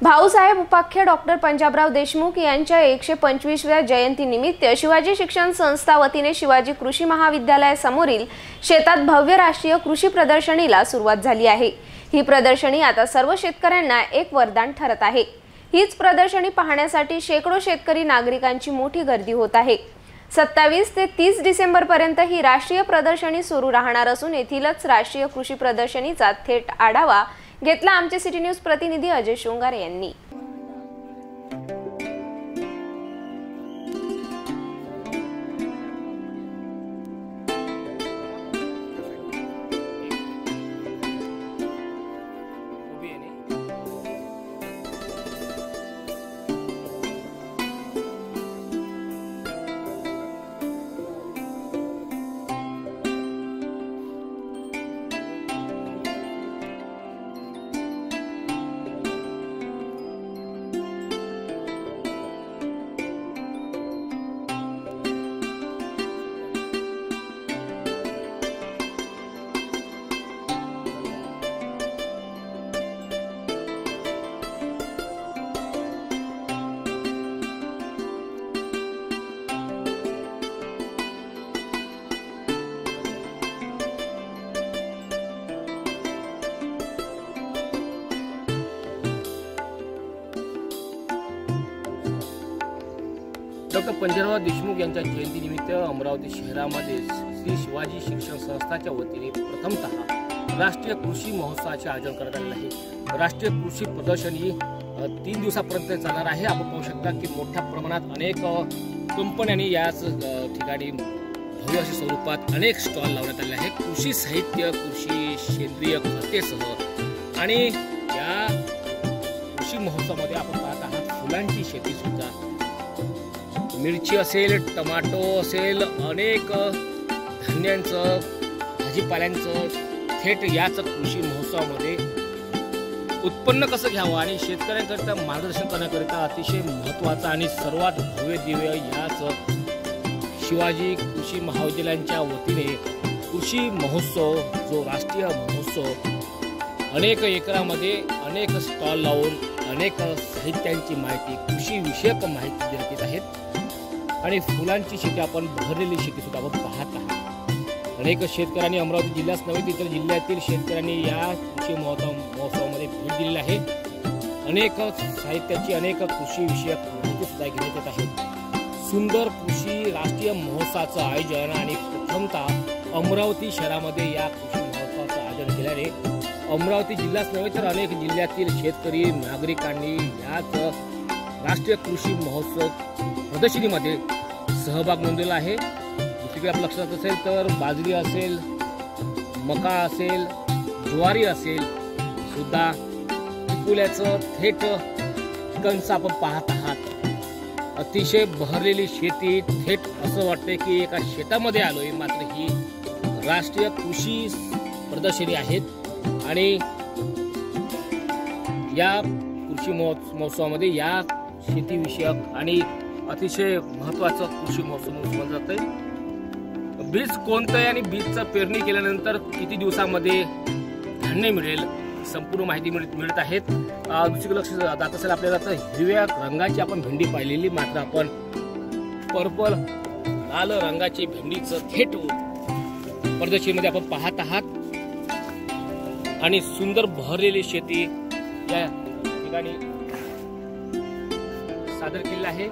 भाऊसाहेब उपाख्य डॉक्टर पंजाबराव देशमुख यांच्या 125व्या जयंतीनिमित्त शिवाजी शिक्षण संस्था वतीने शिवाजी कृषी महाविद्यालयासमोरील शेतात भव्य राष्ट्रीय कृषी प्रदर्शनीला सुरुवात झाली आहे। ही प्रदर्शनी आता सर्व शेतकऱ्यांना एक वरदान ठरत आहे। हीच प्रदर्शनी पाहण्यासाठी शेकडो शेतकरी नागरिकांची मोठी गर्दी होत आहे। 27 ते 30 डिसेंबर पर्यंत ही राष्ट्रीय प्रदर्शनी सुरू राहणार असून येथीलच राष्ट्रीय कृषी प्रदर्शनीचा थेट आढावा घेतला आमचे सिटी न्यूज प्रतिनिधी अजय शृंगारे यांनी। डॉक्टर पंजाबराव देशमुख यांच्या जयंतीनिमित्त अमरावती शहरामध्ये श्री शिवाजी शिक्षण संस्थाच्या वतीने प्रथमतः राष्ट्रीय कृषी महोत्सवाचे आयोजन करण्यात आले आहे। राष्ट्रीय कृषी प्रदर्शनी 3 दिवसापर्यंत चालणार आहे। आपण पाहू शकता की मोठ्या प्रमाणात अनेक कंपन्यांनी याच ठिकाणी भव्य अशा स्वरूपात अनेक स्टॉल लावण्यात आले आहेत। कृषी साहित्य, कृषी सेंद्रिय खतेसह आणि या कृषी महोत्सवामध्ये आपण पाहत आहात फुलांची शेती सुद्धा, मिरची असेल, टमाटो असेल, अनेक धान्यांचं, भाजीपाल्यांचं थेट याच कृषी महोत्सवामध्ये उत्पन्न कसं घ्यावं आणि शेतकऱ्यांकरिता मार्गदर्शन करण्याकरिता अतिशय महत्त्वाचा आणि सर्वात भव्य दिव्य याच शिवाजी कृषी महाविद्यालयांच्या वतीने कृषी महोत्सव, जो राष्ट्रीय महोत्सव अनेक एकरामध्ये अनेक स्टॉल लावून अनेक साहित्यांची माहिती, कृषी विषयक माहिती देण्यात येत आहेत आणि फुलांची शेती, आपण भरलेली शेती सुद्धा आपण पाहत आहात। अनेक शेतकऱ्यांनी अमरावती जिल्ह्याच नव्हे इतर जिल्ह्यातील शेतकऱ्यांनी या कृषी महोत्सवामध्ये भेट दिलेली आहे। अनेक साहित्याची, अनेक कृषी विषयक माहिती सुद्धा घेण्यात येत आहे। सुंदर कृषी राष्ट्रीय महोत्सवाचं आयोजन आणि प्रथमतः अमरावती शहरामध्ये या कृषी महोत्सवाचं आयोजन केल्याने अमरावती जिल्ह्याच नव्हे तर अनेक जिल्ह्यातील शेतकरी नागरिकांनी याच राष्ट्रीय कृषी महोत्सव प्रदर्शनीमध्ये सहभाग नोंदवला आहे। दुसरीकडे आपल्या लक्षात असेल तर बाजरी असेल, मका असेल, ज्वारी असेल सुद्धा पिकुल्याचं थेट कणस आपण पाहत आहात। अतिशय बहरलेली शेती, थेट असं वाटतंय की एका शेतामध्ये आलोय। मात्र ही राष्ट्रीय कृषी प्रदर्शनी आहेत आणि या कृषी महोत्सवामध्ये या शेतीविषयक आणि अतिशय महत्त्वाचं कृषी महोत्सव मानलं जातंय। बीज कोणतं आहे आणि बीजचं पेरणी केल्यानंतर किती दिवसामध्ये धान्य मिळेल, संपूर्ण माहिती मिळत आहेत। दुसरीकडे लक्ष जात असेल आपल्याला तर हिरव्या रंगाची आपण भेंडी पाहिलेली, मात्र आपण पर्पल लाल रंगाची भेंडीचं थेट प्रदर्शनीमध्ये आपण पाहत आहात आणि सुंदर बहरलेली शेती या ठिकाणी सादर केलेला आहे।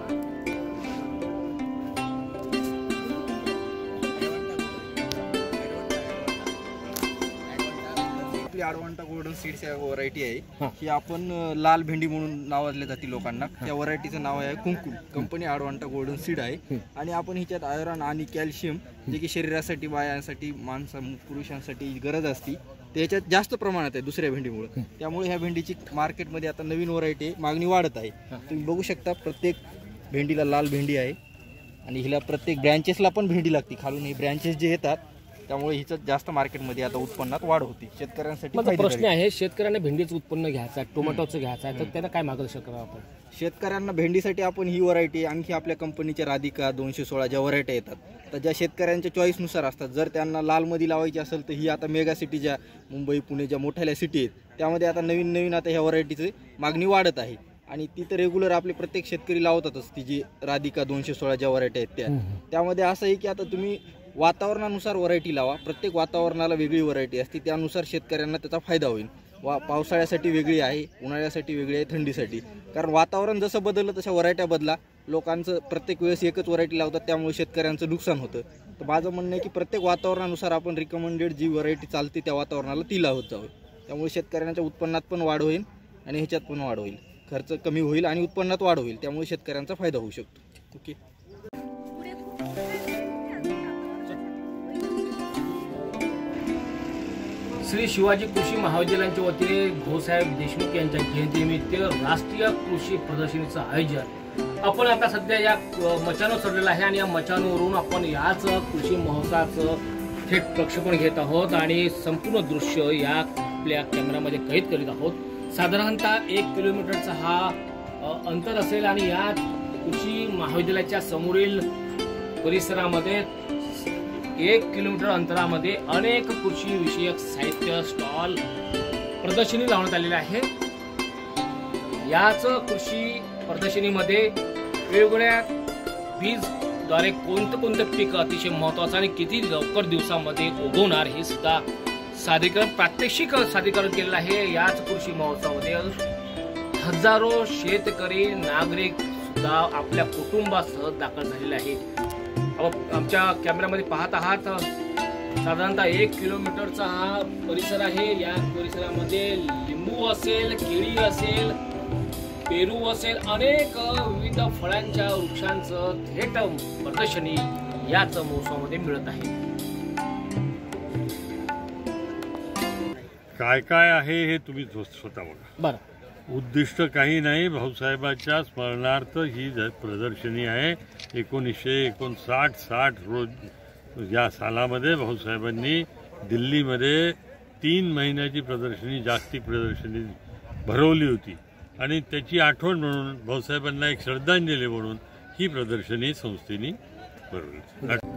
आडवंटा गोल्डन सीड्स या व्हरायटी आहे ही आपण लाल भेंडी म्हणून नावाजले जाते लोकांना। त्या व्हरायटीचं नाव आहे कुंकू। कंपनी आडवंटा गोल्डन सीड आहे आणि आपण हिच्यात आयरन आणि कॅल्शियम, जे की शरीरासाठी, बायांसाठी, पुरुषांसाठी गरज असते, त्याच्यात जास्त प्रमाणात आहे दुसऱ्या भेंडीमुळे। त्यामुळे ह्या भेंडीची मार्केटमध्ये आता नवीन व्हरायटी मागणी वाढत आहे। तुम्ही बघू शकता प्रत्येक भेंडीला लाल भेंडी आहे आणि हिला प्रत्येक ब्रँचेसला पण भेंडी लागते, खालून हे ब्रँचेस जे येतात त्यामुळे हिचं जास्त मार्केटमध्ये आता उत्पन्नात वाढ होते। शेतकऱ्यांसाठी प्रश्न आहे, शेतकऱ्यांना भेंडीचं उत्पन्न घ्यायचं आहे, टोमॅटोचं घ्यायचं आहे, तर त्यांना काय मार्गदर्शन करावं आपण? शेतकऱ्यांना भेंडीसाठी आपण ही व्हरायटी, आणखी आपल्या कंपनीच्या राधिका 216 ज्या व्हरायटी येतात, तर ज्या शेतकऱ्यांच्या चॉईसनुसार असतात। जर त्यांना लालमध्ये लावायची असेल तर ही आता मेगा सिटी ज्या मुंबई, पुणे ज्या मोठ्या सिटी आहेत त्यामध्ये आता नवीन आता ह्या व्हरायटीची मागणी वाढत आहे आणि ती तर रेग्युलर आपले प्रत्येक शेतकरी लावतातच, ती जी राधिका 216 ज्या व्हरायटी आहेत त्यामध्ये असं आहे की आता तुम्ही वातावरणानुसार व्हरायटी लावा, प्रत्येक वातावरणाला वेगळी व्हरायटी असते, त्यानुसार शेतकऱ्यांना त्याचा फायदा होईल। पावसाळ्यासाठी वेगळी आहे, उन्हाळ्यासाठी वेगळी आहे, थंडीसाठी, कारण वातावरण जसं बदललं तशा व्हरायट्या बदला। लोकांचं प्रत्येक वेळेस एकच व्हरायटी लावतात त्यामुळे शेतकऱ्यांचं नुकसान होतं। तर माझं म्हणणं आहे की प्रत्येक वातावरणानुसार आपण रिकमेंडेड जी व्हरायटी चालते त्या वातावरणाला ती लावत जावं, त्यामुळे शेतकऱ्यांच्या उत्पन्नात पण वाढ होईल आणि ह्याच्यात पण वाढ होईल, खर्च कमी होईल आणि उत्पन्नात वाढ होईल, त्यामुळे शेतकऱ्यांचा फायदा होऊ शकतो। ओके। श्री शिवाजी कृषी महाविद्यालयाच्या वतीने भाऊसाहेब देशमुख यांच्या जयंतीनिमित्त राष्ट्रीय कृषी प्रदर्शनीचं आयोजन आपण आता सध्या या मचानवर चढलेलं आहे आणि या मचानवरून आपण याच कृषी महोत्सवाचं थेट प्रक्षेपण घेत आहोत आणि संपूर्ण दृश्य या आपल्या कॅमेरामध्ये कैद करीत आहोत। साधारणतः 1 किलोमीटरचा हा अंतर असेल आणि या कृषी महाविद्यालयाच्या समोरील परिसरामध्ये 1 किलोमीटर अंतरामध्ये अनेक कृषी विषयक साहित्य स्टॉल प्रदर्शनी लावण्यात आलेले आहे। याच कृषी प्रदर्शनीमध्ये वेगवेगळ्या बीजद्वारे कोणतं पीक अतिशय महत्त्वाचं आणि किती लवकर दिवसामध्ये उगवणार हे सुद्धा सादरीकरण प्रात्यक्षिक सादरीकरण केलेलं आहे। याच कृषी महोत्सवामध्ये हजारो शेतकरी नागरिक सुद्धा आपल्या कुटुंबासह दाखल झालेले आहेत। आमच्या कॅमेरामध्ये पाहत आहात साधारणतः 1 किलोमीटरचा हा परिसर आहे। या परिसरामध्ये लिंबू असेल, केळी असेल, पेरू असेल, अनेक विविध फळांच्या वृक्षांचं थेट प्रदर्शनी याच महोत्सवामध्ये मिळत आहे। काय आहे हे तुम्ही स्वतः बघा। बरं, उद्दिष्ट काही नाही, भाऊसाहेबांच्या स्मरणार्थ ही प्रदर्शनी आहे। 1959 रोज या सालामध्ये भाऊसाहेबांनी दिल्लीमध्ये 3 महिन्याची प्रदर्शनी, जागतिक प्रदर्शनी भरवली होती आणि त्याची आठवण म्हणून भाऊसाहेबांना एक श्रद्धांजली म्हणून ही प्रदर्शनी संस्थेने भरवली।